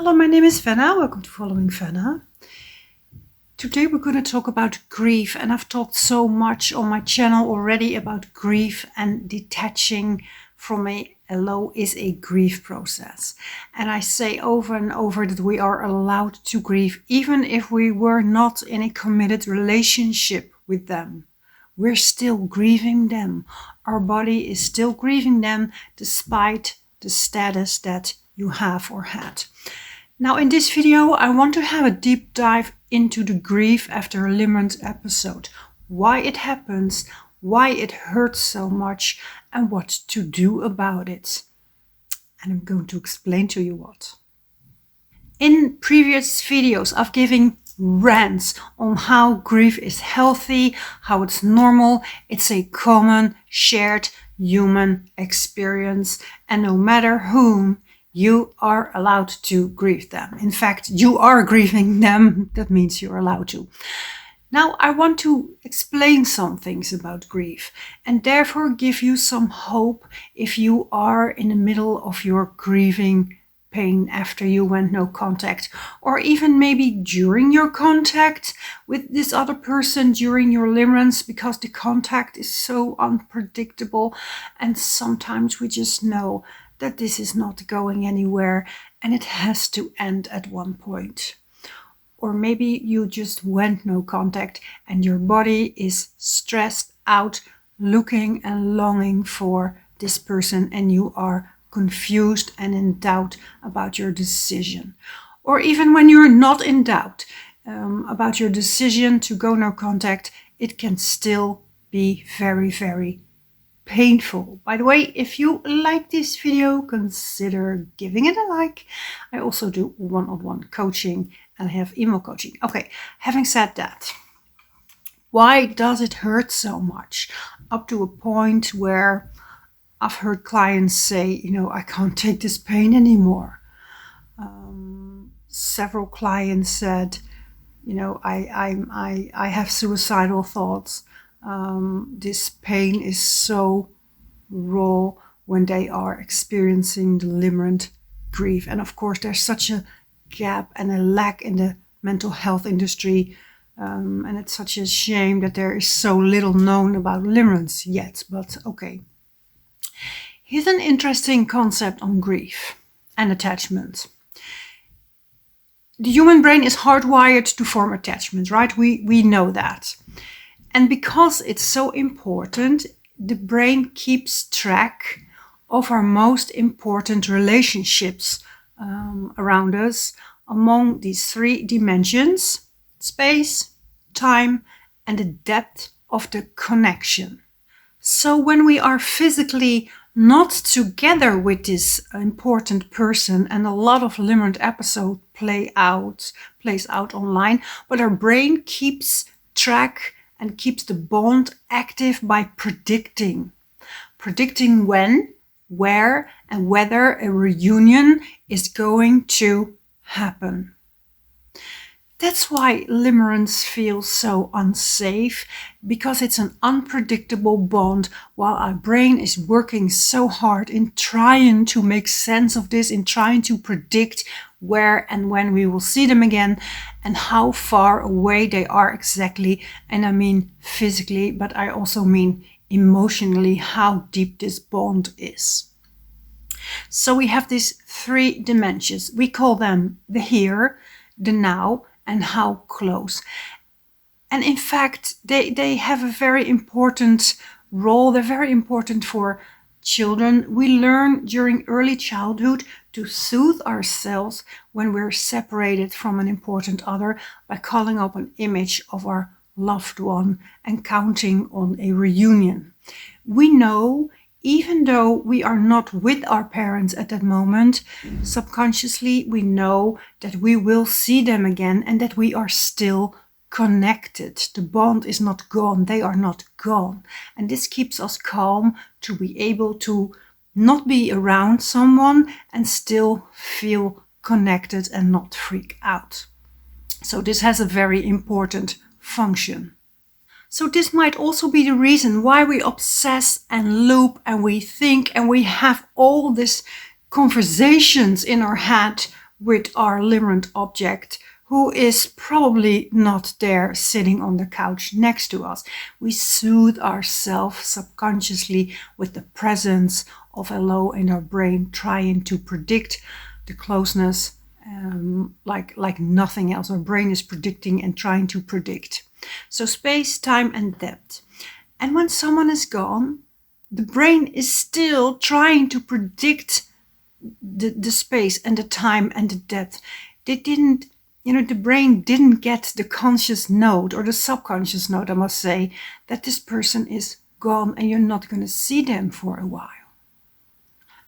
Hello, my name is Fenna. Welcome to Following Fenna. Today we're going to talk about grief, and I've talked so much on my channel already about grief and detaching from a low is a grief process. And I say over and over that we are allowed to grieve even if we were not in a committed relationship with them. We're still grieving them. Our body is still grieving them despite the status that you have or had. Now in this video I want to have a deep dive into the grief after a Limerent episode. Why it happens, why it hurts so much, and what to do about it. And I'm going to explain to you what. In previous videos I've given rants on how grief is healthy, how it's normal, it's a common shared human experience, and no matter whom, you are allowed to grieve them. In fact, you are grieving them. That means you're allowed to. Now, I want to explain some things about grief and therefore give you some hope if you are in the middle of your grieving pain after you went no contact, or even maybe during your contact with this other person during your limerence, because the contact is so unpredictable and sometimes we just know that this is not going anywhere and it has to end at one point. Or maybe you just went no contact and your body is stressed out, looking and longing for this person, and you are confused and in doubt about your decision. Or even when you're not in doubt about your decision to go no contact, it can still be very, very painful. By the way, if you like this video, consider giving it a like. I also do one-on-one coaching and I have email coaching. Okay, having said that, why does it hurt so much? Up to a point where I've heard clients say, I can't take this pain anymore. Several clients said, I have suicidal thoughts. This pain is so raw when they are experiencing the limerent grief. And of course, there's such a gap and a lack in the mental health industry. And it's such a shame that there is so little known about limerence yet, but okay. Here's an interesting concept on grief and attachment. The human brain is hardwired to form attachment, right? We know that. And because it's so important, the brain keeps track of our most important relationships around us among these three dimensions: space, time, and the depth of the connection. So when we are physically not together with this important person, and a lot of limerent episodes plays out online, but our brain keeps track and keeps the bond active by predicting when, where, and whether a reunion is going to happen. That's why limerence feels so unsafe, because it's an unpredictable bond, while our brain is working so hard in trying to make sense of this, in trying to predict where and when we will see them again and how far away they are exactly. And I mean physically, but I also mean emotionally, how deep this bond is. So we have these three dimensions. We call them the here, the now, and how close. And in fact, they have a very important role. They're very important for children. We learn during early childhood to soothe ourselves when we're separated from an important other by calling up an image of our loved one and counting on a reunion. We know, even though we are not with our parents at that moment, subconsciously we know that we will see them again and that we are still connected. The bond is not gone. They are not gone. And this keeps us calm to be able to not be around someone and still feel connected and not freak out. So this has a very important function. So this might also be the reason why we obsess and loop and we think and we have all these conversations in our head with our limerent object, who is probably not there sitting on the couch next to us. We soothe ourselves subconsciously with the presence of hello in our brain, trying to predict the closeness like nothing else. Our brain is predicting and trying to predict. So space, time, and depth. And when someone is gone, the brain is still trying to predict the space and the time and the depth. The brain didn't get the conscious note, or the subconscious note, I must say, that this person is gone and you're not going to see them for a while.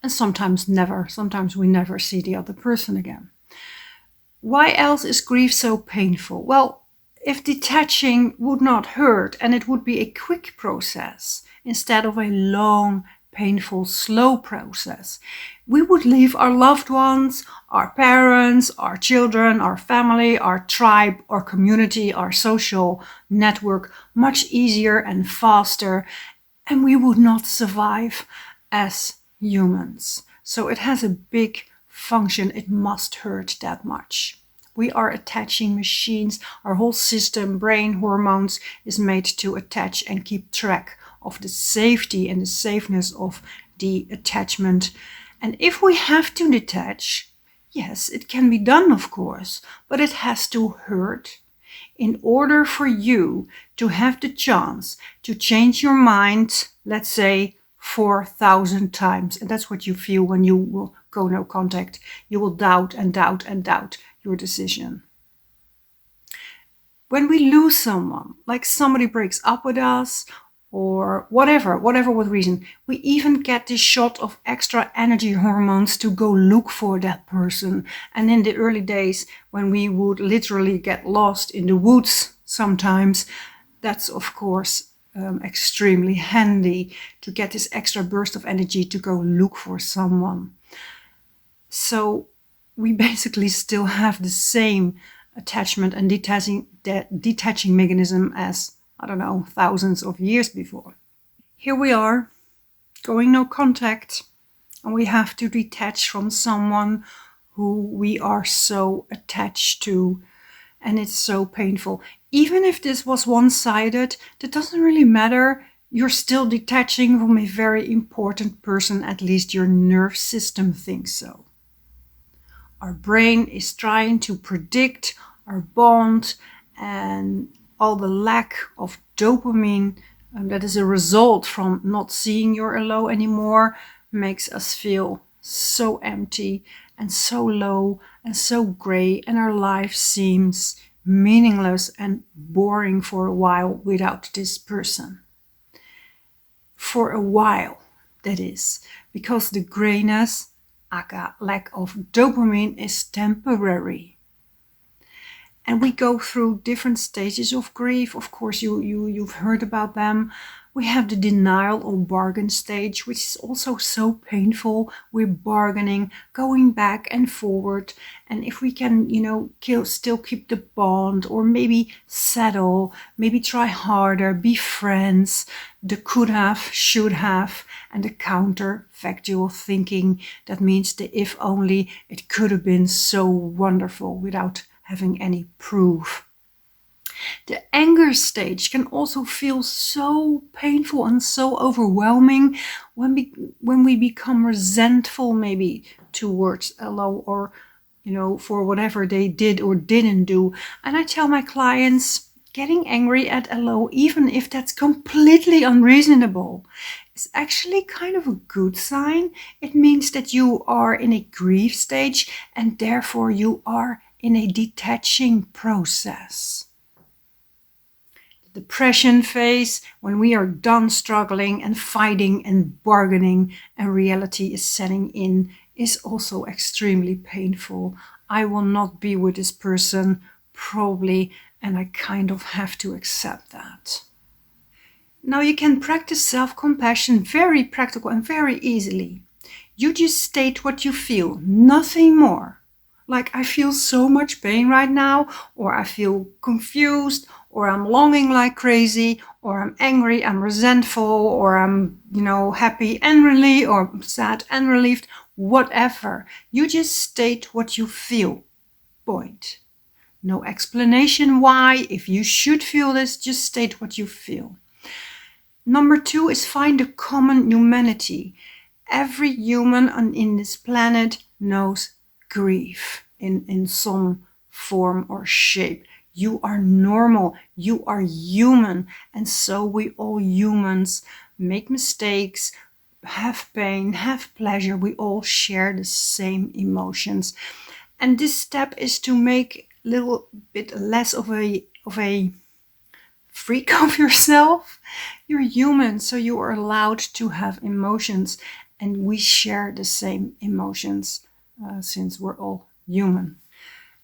And sometimes never. Sometimes we never see the other person again. Why else is grief so painful? Well, if detaching would not hurt and it would be a quick process instead of a long, painful, slow process, we would leave our loved ones, our parents, our children, our family, our tribe, our community, our social network much easier and faster, and we would not survive as humans. So it has a big function. It must hurt that much. We are attaching machines. Our whole system, brain, hormones, is made to attach and keep track of the safety and the safeness of the attachment. And if we have to detach, yes, it can be done, of course, but it has to hurt in order for you to have the chance to change your mind, let's say 4,000 times. And that's what you feel when you will go no contact. You will doubt and doubt and doubt your decision. When we lose someone, like somebody breaks up with us, or whatever what reason, we even get this shot of extra energy hormones to go look for that person. And in the early days, when we would literally get lost in the woods sometimes, that's of course extremely handy to get this extra burst of energy to go look for someone. So we basically still have the same attachment and detaching mechanism as, I don't know, thousands of years before. Here we are, going no contact, and we have to detach from someone who we are so attached to, and it's so painful. Even if this was one-sided, that doesn't really matter. You're still detaching from a very important person, at least your nerve system thinks so. Our brain is trying to predict our bond, and all the lack of dopamine that is a result from not seeing your hello anymore makes us feel so empty and so low and so gray, and our life seems meaningless and boring for a while without this person. For a while, that is, because the grayness, aka lack of dopamine, is temporary. And we go through different stages of grief. Of course, you've heard about them. We have the denial or bargain stage, which is also so painful. We're bargaining, going back and forward. And if we can, still keep the bond, or maybe settle, maybe try harder, be friends, the could have, should have, and the counterfactual thinking. That means the if only, it could have been so wonderful without having any proof. The anger stage can also feel so painful and so overwhelming when we become resentful, maybe towards hello, or for whatever they did or didn't do. And I tell my clients, getting angry at hello, even if that's completely unreasonable, is actually kind of a good sign. It means that you are in a grief stage, and therefore you are in a detaching process. The depression phase, when we are done struggling and fighting and bargaining and reality is setting in, is also extremely painful. I will not be with this person, probably, and I kind of have to accept that. Now you can practice self-compassion very practical and very easily. You just state what you feel, nothing more. Like, I feel so much pain right now, or I feel confused, or I'm longing like crazy, or I'm angry, I'm resentful, or I'm, happy and relieved, or sad and relieved. whatever. You just state what you feel. Point. No explanation why. If you should feel this, just state what you feel. Number 2 is find a common humanity. Every human in this planet knows grief in some form or shape. You are normal, you are human, and so we all humans make mistakes, have pain, have pleasure. We all share the same emotions. And this step is to make a little bit less of a freak of yourself. You're human, so you are allowed to have emotions, and we share the same emotions since we're all human.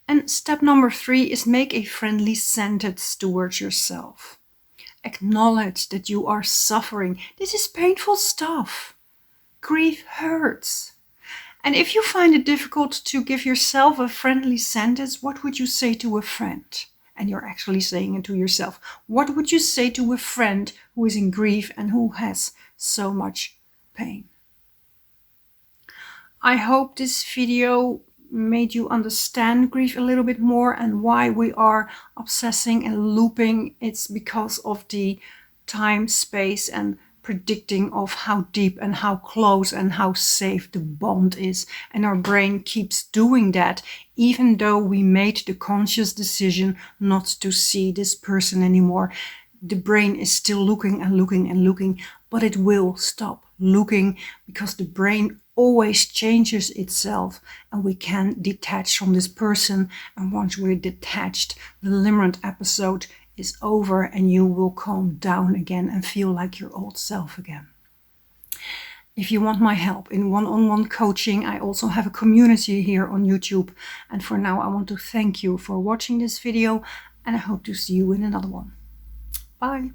And step number 3 is make a friendly sentence towards yourself. Acknowledge that you are suffering. This is painful stuff. Grief hurts. And if you find it difficult to give yourself a friendly sentence, what would you say to a friend? And you're actually saying it to yourself. What would you say to a friend who is in grief and who has so much pain? I hope this video made you understand grief a little bit more and why we are obsessing and looping. It's because of the time, space, and predicting of how deep and how close and how safe the bond is. And our brain keeps doing that, even though we made the conscious decision not to see this person anymore. The brain is still looking and looking and looking, but it will stop looking because the brain always changes itself and we can detach from this person. And once we're detached, the Limerent episode is over and you will calm down again and feel like your old self again. If you want my help in one-on-one coaching, I also have a community here on YouTube. And for now, I want to thank you for watching this video and I hope to see you in another one. Bye.